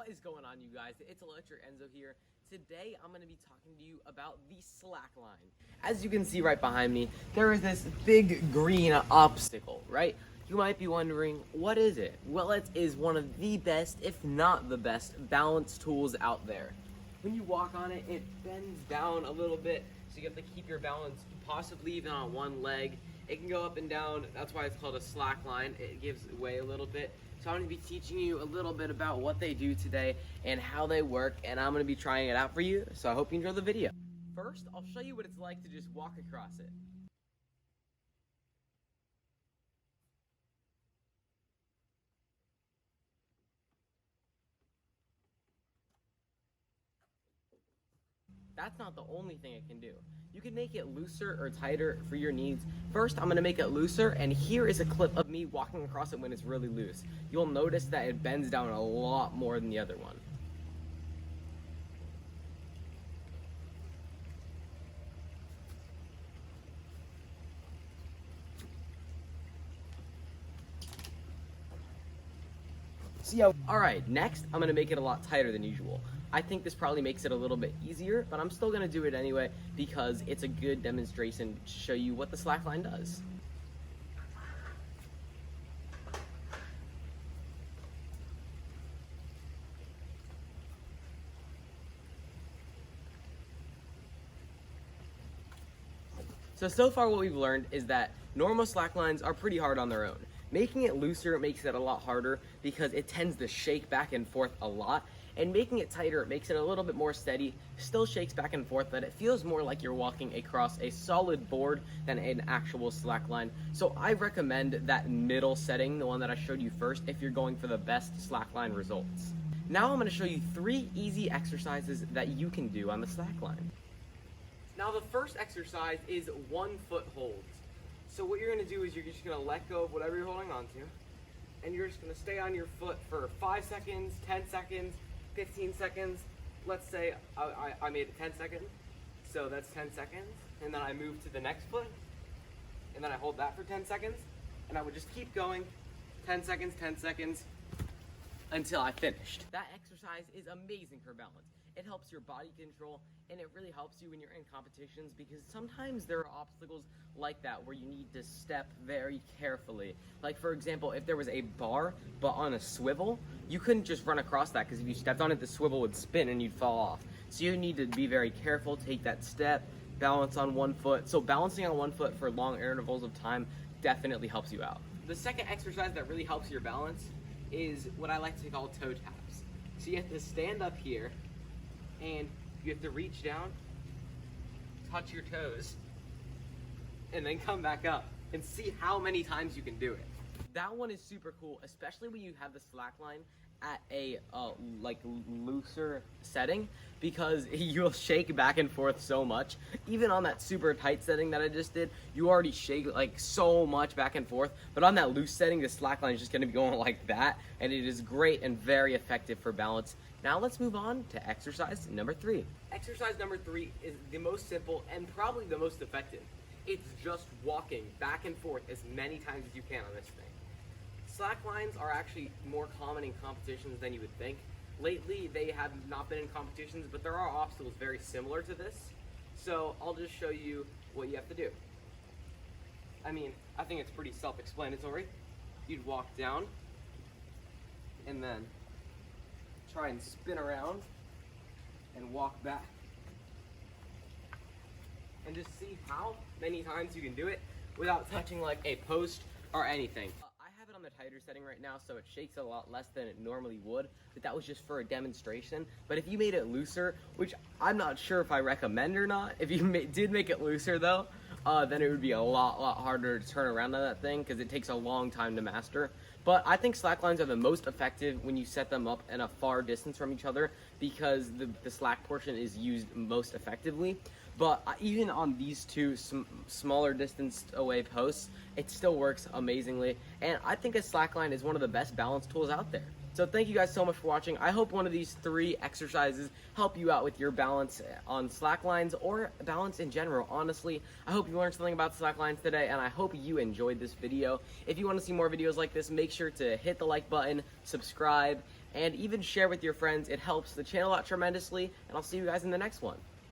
What is going on, you guys? It's Electric Enzo here. Today I'm going to be talking to you about the slack line. As you can see right behind me, there is this big green obstacle, right? You might be wondering, what is it? Well, it is one of the best, if not the best, balance tools out there. When you walk on it, it bends down a little bit, so you have to keep your balance possibly even on one leg. It can go up and down. That's why it's called a slack line. It gives way a little bit. So I'm going to be teaching you a little bit about what they do today and how they work, and I'm going to be trying it out for you, so I hope you enjoy the video. First, I'll show you what it's like to just walk across it. That's not the only thing it can do. You can make it looser or tighter for your needs. First, I'm going to make it looser, and here is a clip of me walking across it when it's really loose. You'll notice that it bends down a lot more than the other one. See how? Alright, next, I'm going to make it a lot tighter than usual. I think this probably makes it a little bit easier, but I'm still going to do it anyway because it's a good demonstration to show you what the slack line does. So far what we've learned is that normal slack lines are pretty hard on their own. Making it looser makes it a lot harder because it tends to shake back and forth a lot. And making it tighter, it makes it a little bit more steady, still shakes back and forth, but it feels more like you're walking across a solid board than an actual slack line. So I recommend that middle setting, the one that I showed you first, if you're going for the best slack line results. Now I'm going to show you 3 easy exercises that you can do on the slack line. Now the first exercise is 1 foot holds. So what you're going to do is you're just going to let go of whatever you're holding on to, and you're just going to stay on your foot for 5 seconds, 10 seconds, 15 seconds. Let's say I made it 10 seconds, so that's 10 seconds, and then I move to the next foot, and then I hold that for 10 seconds, and I would just keep going, 10 seconds, until I finished. That exercise is amazing for balance. It helps your body control, and it really helps you when you're in competitions because sometimes there are obstacles like that where you need to step very carefully. Like for example, if there was a bar but on a swivel, you couldn't just run across that because if you stepped on it, the swivel would spin and you'd fall off. So you need to be very careful, take that step, balance on 1 foot. So balancing on 1 foot for long intervals of time definitely helps you out. The second exercise that really helps your balance is what I like to call toe taps. So you have to stand up here, and you have to reach down, touch your toes, and then come back up and see how many times you can do it. That one is super cool, especially when you have the slack line at a like looser setting, because you'll shake back and forth so much. Even on that super tight setting that I just did, you already shake like so much back and forth, but on that loose setting, the slack line is just going to be going like that, and it is great and very effective for balance. Now let's move on to exercise number 3. Exercise number 3 is the most simple and probably the most effective. It's just walking back and forth as many times as you can on this thing. Slack lines are actually more common in competitions than you would think. Lately, they have not been in competitions, but there are obstacles very similar to this. So I'll just show you what you have to do. I mean, I think it's pretty self-explanatory. You'd walk down, and then try and spin around and walk back. And just see how many times you can do it without touching like a post or anything. I have it on the tighter setting right now, so it shakes a lot less than it normally would, but that was just for a demonstration. But if you made it looser, which I'm not sure if I recommend or not, if you did make it looser though, then it would be a lot harder to turn around on that thing because it takes a long time to master. But I think slack lines are the most effective when you set them up in a far distance from each other because the slack portion is used most effectively. But even on these two smaller distance away posts, it still works amazingly. And I think a slack line is one of the best balance tools out there. So thank you guys so much for watching. I hope one of these 3 exercises help you out with your balance on slack lines or balance in general. Honestly, I hope you learned something about slack lines today, and I hope you enjoyed this video. If you want to see more videos like this, make sure to hit the like button, subscribe, and even share with your friends. It helps the channel out tremendously, and I'll see you guys in the next one.